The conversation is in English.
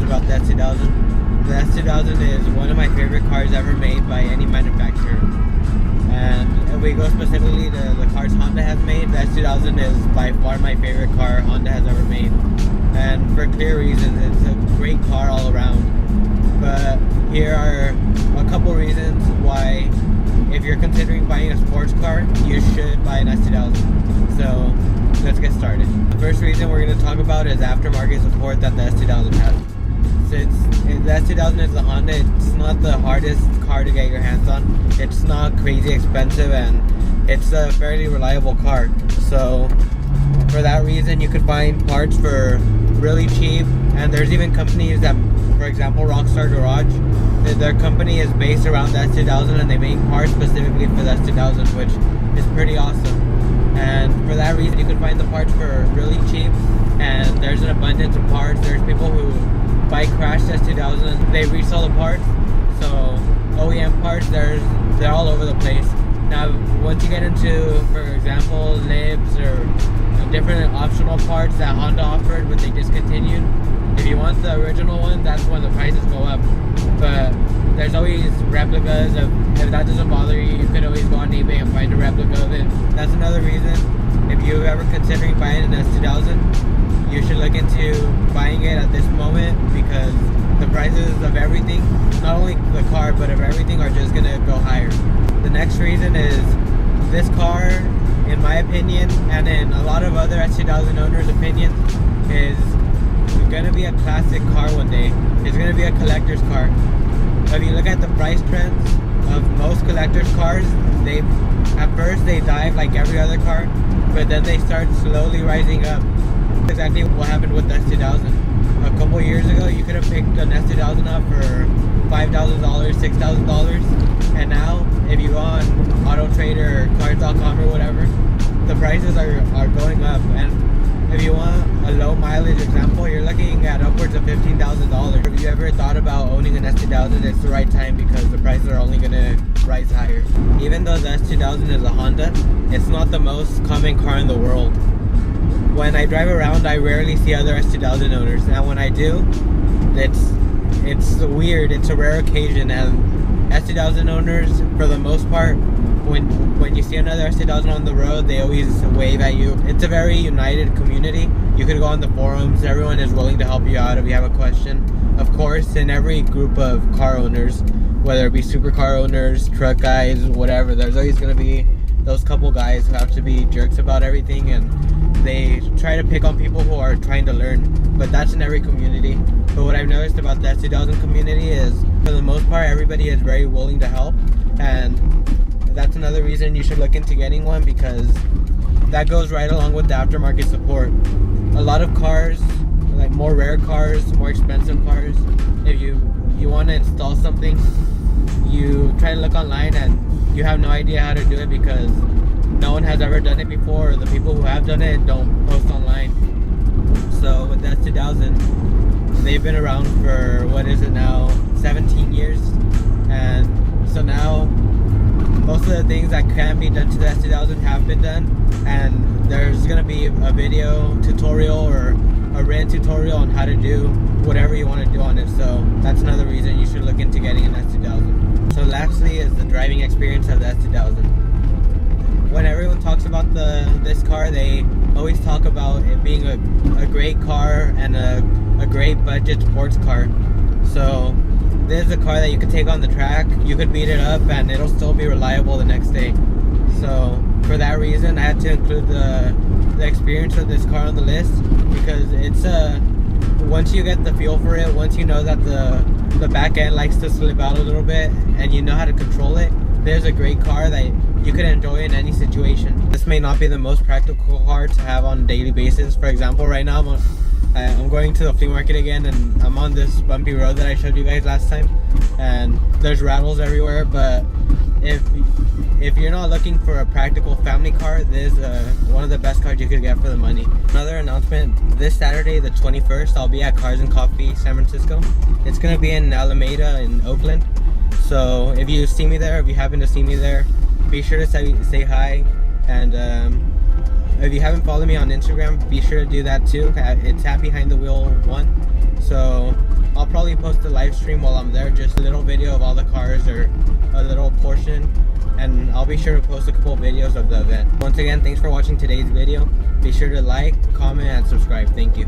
about the S2000. The S2000 is one of my favorite cars ever made by any manufacturer. And if we go specifically to the cars Honda has made, the S2000 is by far my favorite car Honda has ever made. And for clear reasons, it's a great car all around. But here are a couple reasons why, if you're considering buying a sports car, you should buy an S2000. So let's get started. The first reason we're going to talk about is aftermarket support that the S2000 has. Since the S2000 is a Honda, it's not the hardest car to get your hands on. It's not crazy expensive, and it's a fairly reliable car. So for that reason, you could find parts for really cheap, and there's even companies that, for example, Rockstar Garage, their company is based around the S2000, and they make parts specifically for the S2000, which is pretty awesome. And for that reason, you can find the parts for really cheap, and there's an abundance of parts. There's people who buy crashed S2000, they resell the parts. So OEM parts, they're all over the place. Now, once you get into, for example, libs or different optional parts that Honda offered but they discontinued, if you want the original one, that's when the prices go up. But there's always replicas of, if that doesn't bother you, you could always go on eBay and find a replica of it. That's another reason, if you're ever considering buying an S2000, you should look into buying it at this moment, because the prices of everything, not only the car but of everything, are just gonna go higher. The next reason is this car, in my opinion, and in a lot of other S2000 owners' opinions, is gonna be a classic car one day. It's gonna be a collector's car. If you look at the price trends of most collector's cars, at first they dive like every other car, but then they start slowly rising up. Exactly what happened with the S2000. A couple years ago, you could have picked an S2000 up for $5,000, $6,000, and now if you go on Auto Trader or Cars.com or whatever, the prices are going up. And if you want a low mileage example, you're looking at upwards of $15,000. If you ever thought about owning an S2000, it's the right time, because the prices are only going to rise higher. Even though the S2000 is a Honda, it's not the most common car in the world. When I drive around, I rarely see other S2000 owners, and when I do, it's weird. It's a rare occasion, and S2000 owners, for the most part, when you see another S2000 on the road, they always wave at you. It's a very united community. You could go on the forums. Everyone is willing to help you out if you have a question. Of course, in every group of car owners, whether it be supercar owners, truck guys, whatever, there's always going to be those couple guys who have to be jerks about everything, and they try to pick on people who are trying to learn. But that's in every community. But what I've noticed about the S2000 community is, for the most part, everybody is very willing to help, and that's another reason you should look into getting one, because that goes right along with the aftermarket support. A lot of cars, like more rare cars, more expensive cars, if you want to install something, you try to look online and you have no idea how to do it, because no one has ever done it before, or the people who have done it don't post online. So with the S2000, they've been around for, what is it now, 17 years, and so now most of the things that can be done to the S2000 have been done, and there's going to be a video tutorial or a written tutorial on how to do whatever you want to do on it. So that's another reason you should look into getting an S2000. So lastly is the driving experience of the S2000. When everyone talks about this car, they always talk about it being a great car and a great budget sports car. So this is a car that you could take on the track, you could beat it up, and it'll still be reliable the next day. So for that reason, I had to include the experience of this car on the list, because it's once you get the feel for it, once you know that the back end likes to slip out a little bit and you know how to control it, there's a great car that you can enjoy in any situation. This may not be the most practical car to have on a daily basis. For example, right now I'm going to the flea market again, and I'm on this bumpy road that I showed you guys last time, and there's rattles everywhere. But if you're not looking for a practical family car, this is one of the best cars you could get for the money. Another announcement, this Saturday the 21st, I'll be at Cars and Coffee San Francisco. It's going to be in Alameda in Oakland. So if you see me there, if you happen to see me there, be sure to say hi. And if you haven't followed me on Instagram, be sure to do that too. It's at Behind the Wheel 1. So I'll probably post a live stream while I'm there, just a little video of all the cars or a little portion, and I'll be sure to post a couple videos of the event. Once again, thanks for watching today's video. Be sure to like, comment, and subscribe. Thank you.